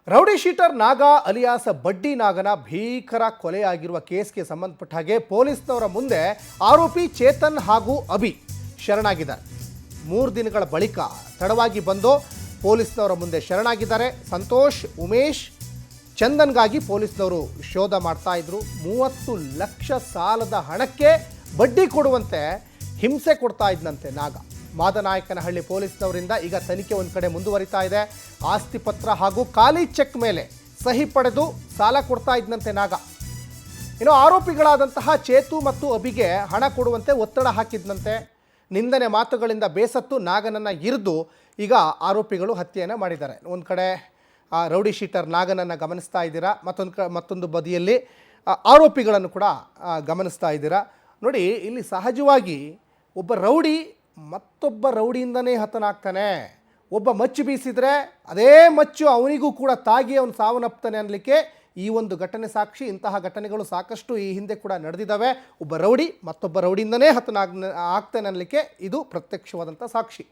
Rowdy sheeter ನಾಗ alias ಬಡ್ಡಿ ನಾಗನ ಭೀಕರ ಕೊಲೆಯಾಗಿರುವ ಕೇಸ್ಗೆ ಸಂಬಂಧಪಟ್ಟ ಹಾಗೆ ಪೊಲೀಸ್ನವರ ಮುಂದೆ ಆರೋಪಿ ಚೇತನ್ ಹಾಗೂ ಅಭಿ ಶರಣಾಗಿದ್ದಾರೆ. 3 ದಿನಗಳ ಬಳಿಕ ತಡವಾಗಿ ಬಂದು ಪೊಲೀಸ್ನವರ ಮುಂದೆ ಶರಣಾಗಿದ್ದಾರೆ. ಸಂತೋಷ್, ಉಮೇಶ್, ಚಂದನ್ಗಾಗಿ ಪೊಲೀಸ್ನವರು ಶೋಧ ಮಾಡ್ತಾ ಇದ್ರು. 30 ಲಕ್ಷ ಸಾಲದ ಹಣಕ್ಕೆ ಬಡ್ಡಿ ಕೊಡುವಂತೆ ಹಿಂಸೆ ಕೊಡ್ತಾ ಇದ್ದಂತೆ ನಾಗ. ಮಾದನಾಯಕನಹಳ್ಳಿ ಪೊಲೀಸ್ನವರಿಂದ ಈಗ ತನಿಖೆ ಒಂದು ಕಡೆ ಮುಂದುವರಿತಾ ಇದೆ. ಆಸ್ತಿ ಪತ್ರ ಹಾಗೂ ಖಾಲಿ ಚೆಕ್ ಮೇಲೆ ಸಹಿ ಪಡೆದು ಸಾಲ ಕೊಡ್ತಾ ಇದ್ದಂತೆ ನಾಗ. ಇನ್ನು ಆರೋಪಿಗಳಾದಂತಹ ಚೇತು ಮತ್ತು ಅಭಿಗೆ ಹಣ ಕೊಡುವಂತೆ ಒತ್ತಡ ಹಾಕಿದ್ದಂತೆ. ನಿಂದನೆ ಮಾತುಗಳಿಂದ ಬೇಸತ್ತು ನಾಗನನ್ನು ಇರಿದು ಈಗ ಆರೋಪಿಗಳು ಹತ್ಯೆಯನ್ನು ಮಾಡಿದ್ದಾರೆ. ಒಂದು ಕಡೆ ರೌಡಿ ಶೀಟರ್ ನಾಗನನ್ನು ಗಮನಿಸ್ತಾ ಇದ್ದೀರಾ, ಮತ್ತೊಂದು ಬದಿಯಲ್ಲಿ ಆರೋಪಿಗಳನ್ನು ಕೂಡ ಗಮನಿಸ್ತಾ ಇದ್ದೀರಾ. ನೋಡಿ, ಇಲ್ಲಿ ಸಹಜವಾಗಿ ಒಬ್ಬ ರೌಡಿ ಮತ್ತೊಬ್ಬ ರೌಡಿಯಿಂದನೇ ಹತನಾಗ್ತಾನೆ. ಒಬ್ಬ ಮಚ್ಚು ಬೀಸಿದರೆ ಅದೇ ಮಚ್ಚು ಅವನಿಗೂ ಕೂಡ ತಾಗಿ ಅವನು ಸಾವನ್ನಪ್ತಾನೆ ಅನ್ನಲಿಕ್ಕೆ ಈ ಒಂದು ಘಟನೆ ಸಾಕ್ಷಿ. ಇಂತಹ ಘಟನೆಗಳು ಸಾಕಷ್ಟು ಈ ಹಿಂದೆ ಕೂಡ ನಡೆದಿದ್ದಾವೆ. ಒಬ್ಬ ರೌಡಿ ಮತ್ತೊಬ್ಬ ರೌಡಿಯಿಂದನೇ ಆಗ್ತಾನೆ ಅನ್ನಲಿಕ್ಕೆ ಇದು ಪ್ರತ್ಯಕ್ಷವಾದಂಥ ಸಾಕ್ಷಿ.